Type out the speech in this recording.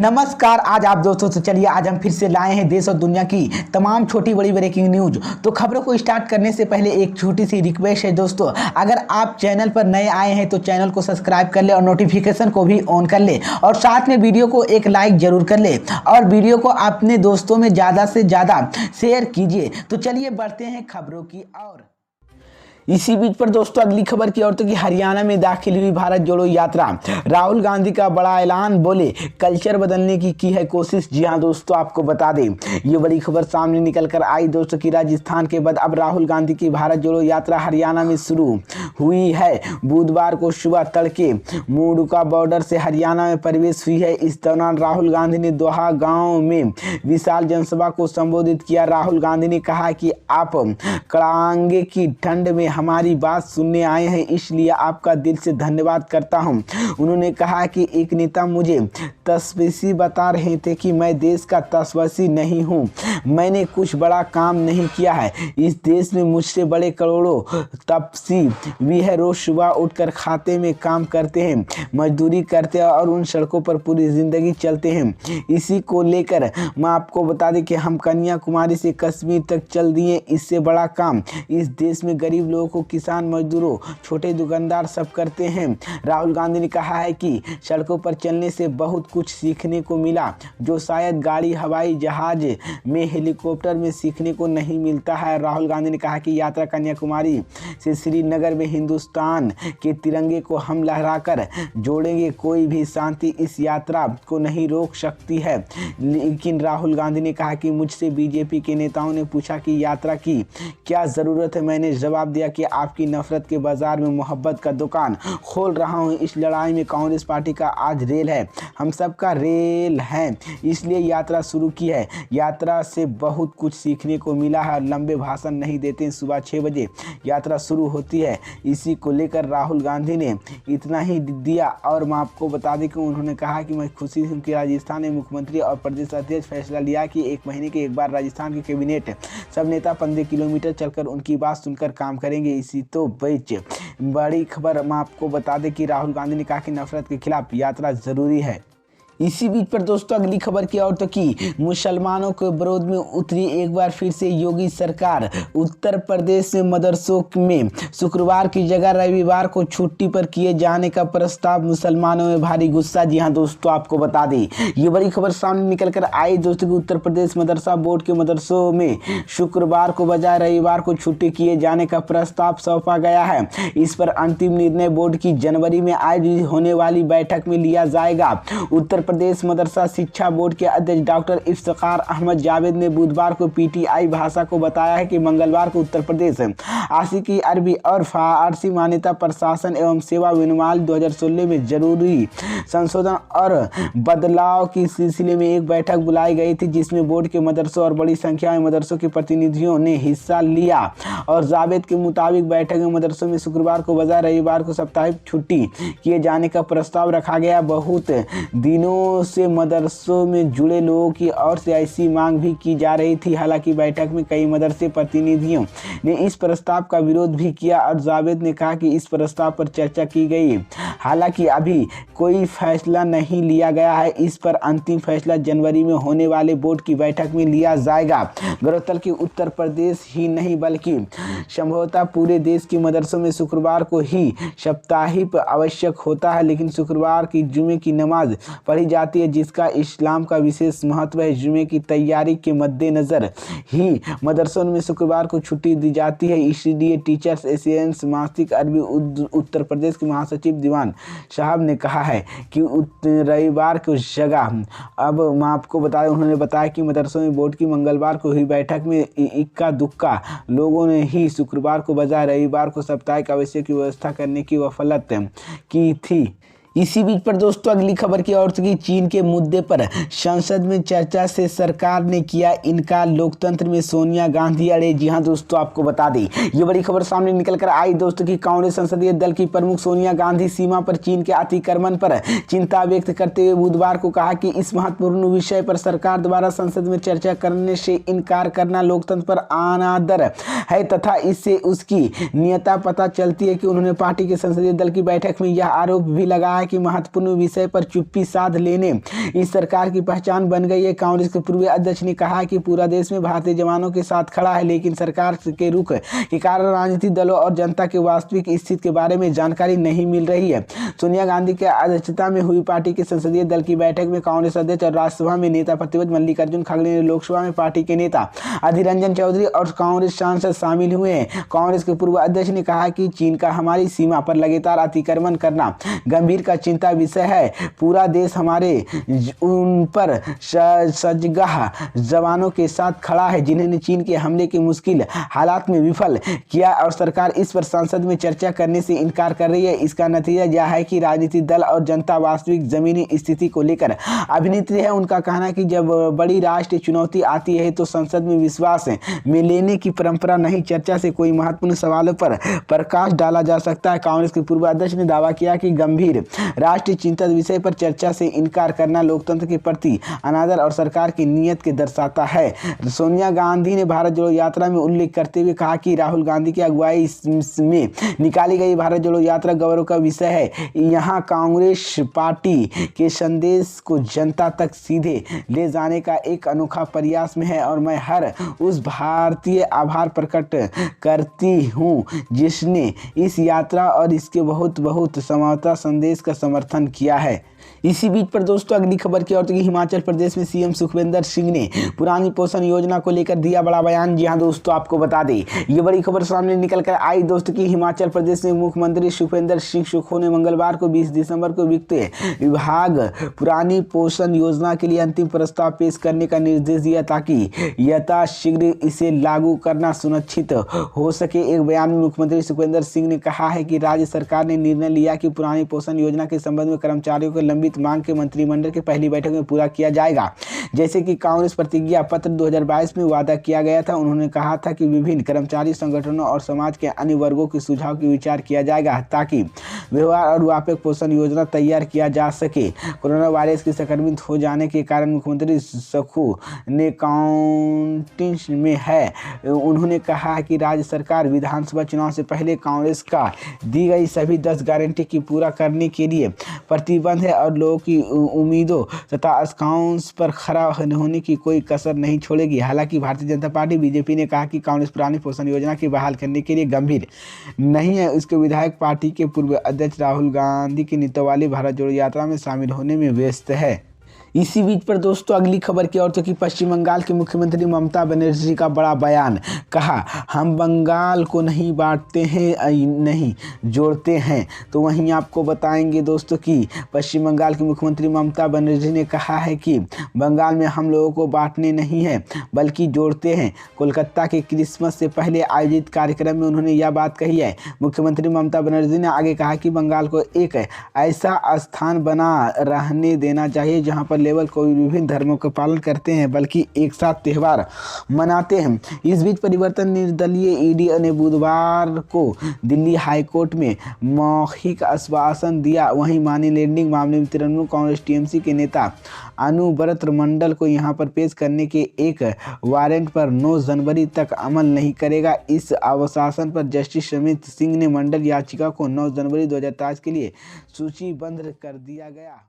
नमस्कार। आज आप दोस्तों से चलिए आज हम फिर से लाए हैं देश और दुनिया की तमाम छोटी बड़ी ब्रेकिंग न्यूज। तो खबरों को स्टार्ट करने से पहले एक छोटी सी रिक्वेस्ट है दोस्तों, अगर आप चैनल पर नए आए हैं तो चैनल को सब्सक्राइब कर ले और नोटिफिकेशन को भी ऑन कर ले और साथ में वीडियो को एक लाइक जरूर कर ले और वीडियो को अपने दोस्तों में ज़्यादा से ज़्यादा शेयर कीजिए। तो चलिए बढ़ते हैं खबरों की ओर। इसी बीच पर दोस्तों अगली खबर की ओर तो कि हरियाणा में दाखिल हुई भारत जोड़ो यात्रा, राहुल गांधी का बड़ा ऐलान, बोले कल्चर बदलने की है कोशिश। जी हां दोस्तों, आपको बता दें ये बड़ी खबर सामने निकल कर आई दोस्तों कि राजस्थान के बाद अब राहुल गांधी की भारत जोड़ो यात्रा हरियाणा में शुरू हुई है। बुधवार को सुबह तड़के मोडुका बॉर्डर से हरियाणा में प्रवेश हुई है। इस दौरान राहुल गांधी ने दोहा गाँव में विशाल जनसभा को संबोधित किया। राहुल गांधी ने कहा कि आप कड़ाके की ठंड में हमारी बात सुनने आए हैं, इसलिए आपका दिल से धन्यवाद करता हूं। उन्होंने कहा कि एक नेता मुझे तपस्वी बता रहे थे कि मैं देश का तपस्वी नहीं हूं, मैंने कुछ बड़ा काम नहीं किया है। इस देश में मुझसे बड़े करोड़ों तपस्वी भी है। रोज सुबह उठकर खाते में काम करते हैं, मजदूरी करते हैं और उन सड़कों पर पूरी जिंदगी चलते हैं। इसी को लेकर मैं आपको बता दें कि हम कन्याकुमारी से कश्मीर तक चल दिए। इससे बड़ा काम इस देश में गरीब लोगों को, किसान मजदूरों, छोटे दुकानदार सब करते हैं। राहुल गांधी ने कहा है कि सड़कों पर चलने से बहुत कुछ सीखने को मिला जो शायद गाड़ी, हवाई जहाज में, हेलीकॉप्टर में सीखने को नहीं मिलता है। राहुल गांधी ने कहा कि यात्रा कन्याकुमारी से श्रीनगर में हिंदुस्तान के तिरंगे को हम लहराकर जोड़ेंगे। कोई भी शांति इस यात्रा को नहीं रोक सकती है। लेकिन राहुल गांधी ने कहा कि मुझसे बीजेपी के नेताओं ने पूछा कि यात्रा की क्या ज़रूरत है। मैंने जवाब दिया कि आपकी नफरत के बाजार में मोहब्बत का दुकान खोल रहा हूं। इस लड़ाई में कांग्रेस पार्टी का आज रेल है, हम सबका रेल है, इसलिए यात्रा शुरू की है। यात्रा से बहुत कुछ सीखने को मिला है। लंबे भाषण नहीं देते, सुबह 6 बजे यात्रा शुरू होती है। इसी को लेकर राहुल गांधी ने इतना ही दिया और मैं आपको बता दें कि उन्होंने कहा कि मैं खुशी हूँ कि राजस्थान में मुख्यमंत्री और प्रदेश अध्यक्ष फैसला लिया कि 1 महीने के एक बार राजस्थान के कैबिनेट सब नेता 15 किलोमीटर चलकर उनकी बात सुनकर काम करेंगे। इसी तो बीच बड़ी खबर मैं आपको बता दें कि राहुल गांधी ने कहा कि नफरत के खिलाफ यात्रा जरूरी है। इसी बीच पर दोस्तों अगली खबर की ओर तो कि मुसलमानों के विरोध में उतरी एक बार फिर से योगी सरकार। उत्तर प्रदेश में मदरसों में शुक्रवार की जगह रविवार को छुट्टी पर किए जाने का प्रस्ताव, मुसलमानों में भारी गुस्सा। जी हां दोस्तों, आपको बता दें ये बड़ी खबर सामने निकल कर आई दोस्तों कि उत्तर प्रदेश मदरसा बोर्ड के मदरसों में शुक्रवार को बजाय रविवार को छुट्टी किए जाने का प्रस्ताव सौंपा गया है। इस पर अंतिम निर्णय बोर्ड की जनवरी में आयोजित होने वाली बैठक में लिया जाएगा। उत्तर प्रदेश मदरसा शिक्षा बोर्ड के अध्यक्ष डॉक्टर इफ्तिखार अहमद जावेद ने बुधवार को पीटीआई भाषा को बताया है कि मंगलवार को उत्तर प्रदेश आशिकी अरबी और फारसी मान्यता प्रशासन एवं सेवा विनियमावली 2016 में जरूरी संशोधन और बदलाव की सिलसिले में एक बैठक बुलाई गई थी, जिसमें बोर्ड के मदरसों और बड़ी संख्या में मदरसों के प्रतिनिधियों ने हिस्सा लिया। और जावेद के मुताबिक बैठक में मदरसों में शुक्रवार को बजाय रविवार को साप्ताहिक छुट्टी किए जाने का प्रस्ताव रखा गया। बहुत दिनों से मदरसों में जुड़े लोगों की ओर से ऐसी मांग भी की जा रही थी। हालांकि बैठक में कई मदरसे प्रतिनिधियों ने इस प्रस्ताव का विरोध भी किया और जावेद ने कहा कि इस प्रस्ताव पर चर्चा की गई, हालांकि अभी कोई फैसला नहीं लिया गया है। इस पर अंतिम फैसला जनवरी में होने वाले बोर्ड की बैठक में लिया जाएगा। गौरतलब कि उत्तर प्रदेश ही नहीं बल्कि संभवतः पूरे देश के मदरसों में शुक्रवार को ही साप्ताहिक आवश्यक होता है, लेकिन शुक्रवार की जुमे की नमाज पढ़ी जाती है, जिसका इस्लाम का विशेष महत्व है। जुमे की तैयारी के मद्देनजर ही मदरसों में शुक्रवार को छुट्टी दी जाती है। इसलिए टीचर्स एसोसिएशन मासिक अरबी उत्तर प्रदेश के महासचिव दीवान साहब ने कहा है कि रविवार को जगह, अब मैं आपको बताया, उन्होंने बताया कि मदरसों में बोर्ड की मंगलवार को हुई बैठक में इक्का दुक्का लोगों ने ही शुक्रवार को बजाय रविवार को साप्ताहिक आवश्यक की व्यवस्था करने की वफलत की थी। इसी बीच पर दोस्तों अगली खबर की ओर से चीन के मुद्दे पर संसद में चर्चा से सरकार ने किया इनकार, लोकतंत्र में सोनिया गांधी अड़े। जी हां दोस्तों, आपको बता दें ये बड़ी खबर सामने निकल कर आई दोस्तों कि कांग्रेस संसदीय दल की प्रमुख सोनिया गांधी सीमा पर चीन के अतिक्रमण पर चिंता व्यक्त करते हुए बुधवार को कहा कि इस महत्वपूर्ण विषय पर सरकार द्वारा संसद में चर्चा करने से इनकार करना लोकतंत्र पर अनादर है तथा इससे उसकी नियता पता चलती है कि उन्होंने पार्टी के संसदीय दल की बैठक में यह आरोप भी लगाया है कि महत्वपूर्ण विषय पर चुप्पी साध लेने इस सरकार की पहचान बन गई है। कांग्रेस के पूर्व अध्यक्ष ने कहा कि पूरा देश में भारतीय जवानों के साथ खड़ा है, लेकिन सरकार के रुख के कारण राजनीतिक दलों और जनता के वास्तविक स्थिति के बारे में जानकारी नहीं मिल रही है। सोनिया गांधी की अध्यक्षता में हुई पार्टी के संसदीय दल की बैठक में कांग्रेस अध्यक्ष और राज्यसभा में नेता प्रतिपक्ष मल्लिकार्जुन खड़गे ने लोकसभा में पार्टी के नेता अधीर रंजन चौधरी और कांग्रेस सांसद शामिल हुए हैं। कांग्रेस के पूर्व अध्यक्ष ने कहा कि चीन का हमारी सीमा पर लगातार अतिक्रमण करना गंभीर का चिंता विषय है। पूरा देश हमारे उन पर सजगह जवानों के साथ खड़ा है जिन्होंने चीन के हमले के मुश्किल हालात में विफल किया और सरकार इस पर संसद में चर्चा करने से इनकार कर रही है। इसका नतीजा यह है कि राजनीतिक दल और जनता वास्तविक जमीनी स्थिति को लेकर अभिनेत्री है। उनका कहना है कि जब बड़ी राष्ट्रीय चुनौती आती है तो संसद में विश्वास में लेने की परंपरा नहीं, चर्चा से कोई महत्वपूर्ण सवालों पर प्रकाश डाला जा सकता है। कांग्रेस के पूर्व अध्यक्ष ने दावा किया कि गंभीर राष्ट्रीय चिंता विषय पर चर्चा से इनकार करना लोकतंत्र के प्रति अनादर और सरकार की नीयत के दर्शाता है। सोनिया गांधी ने भारत जोड़ो यात्रा में उल्लेख करते हुए कहा कि राहुल गांधी की अगुवाई में निकाली गई भारत जोड़ो यात्रा गौरव का विषय है। यहाँ कांग्रेस पार्टी के संदेश को जनता तक सीधे ले जाने का एक अनोखा प्रयास में है और मैं हर उस भारतीय आभार प्रकट करती हूँ जिसने इस यात्रा और इसके बहुत समझौता संदेश का समर्थन किया है। इसी बीच पर दोस्तों अगली खबर की ओर तो हिमाचल प्रदेश में सीएम सुखविंदर सिंह ने पुरानी पोषण योजना को लेकर दिया बड़ा बयान। जी हां दोस्तों, आपको बता दें ये बड़ी खबर सामने निकल कर आई दोस्तों कि हिमाचल प्रदेश में मुख्यमंत्री सुखविंदर सिंह सुक्खू ने मंगलवार को 20 दिसंबर को वित्त विभाग पुरानी पोषण योजना के लिए अंतिम प्रस्ताव पेश करने का निर्देश दिया ताकि यथाशीघ्र इसे लागू करना सुनिश्चित हो सके। एक बयान में मुख्यमंत्री सुखविंदर सिंह ने कहा है कि राज्य सरकार ने निर्णय लिया कि पुरानी पोषण योजना के संबंध में कर्मचारियों के लंबित मांग के मंत्रिमंडल की पहली बैठक में पूरा किया जाएगा। जैसे कि कांग्रेस प्रतिज्ञा पत्र 2022 में वादा किया गया था, उन्होंने कहा था कि विभिन्न कर्मचारी संगठनों और समाज के अन्य वर्गों के सुझाव की विचार किया जाएगा ताकि व्यवहार और व्यापक पोषण योजना तैयार किया जा सके। कोरोना वायरस के संक्रमित हो जाने के कारण मुख्यमंत्री सुक्खू ने काउंटिंग में है। उन्होंने कहा कि राज्य सरकार विधानसभा चुनाव से पहले कांग्रेस का दी गई सभी 10 गारंटी की पूरा करने के लिए प्रतिबद्ध है और लोगों की उम्मीदों तथा आकांक्षाओं पर खरा होने की कोई कसर नहीं छोड़ेगी। हालांकि भारतीय जनता पार्टी बीजेपी ने कहा कि कांग्रेस पुरानी पोषण योजना की बहाल करने के लिए गंभीर नहीं है। उसके विधायक पार्टी के पूर्व अध्यक्ष राहुल गांधी की नेतृत्व वाली भारत जोड़ो यात्रा में शामिल होने में व्यस्त है। इसी बीच पर दोस्तों अगली खबर की ओर तो कि पश्चिम बंगाल की मुख्यमंत्री ममता बनर्जी का बड़ा बयान। कहा, हम बंगाल को नहीं बांटते हैं नहीं जोड़ते हैं। तो वहीं आपको बताएंगे दोस्तों कि पश्चिम बंगाल की मुख्यमंत्री ममता बनर्जी ने कहा है कि बंगाल में हम लोगों को बांटने नहीं है बल्कि जोड़ते हैं। कोलकाता के क्रिसमस से पहले आयोजित कार्यक्रम में उन्होंने यह बात कही है। मुख्यमंत्री ममता बनर्जी ने आगे कहा कि बंगाल को एक ऐसा स्थान बना रहने देना चाहिए जहाँ पर लेवल कोई विभिन्न धर्मों का पालन करते हैं बल्कि एक साथ त्यौहार मनाते हैं। इस बीच परिवर्तन निर्दलीय ईडी ने बुधवार को दिल्ली हाईकोर्ट में मौखिक आश्वासन दिया। वहीं मनी लॉन्ड्रिंग मामले में तृणमूल कांग्रेस टीएमसी के नेता अनुब्रत मंडल को यहां पर पेश करने के एक वारंट पर 9 जनवरी तक अमल नहीं करेगा। इस आश्वासन पर जस्टिस समित सिंह ने मंडल याचिका को 9 जनवरी 2023 के लिए सूचीबद्ध कर दिया गया।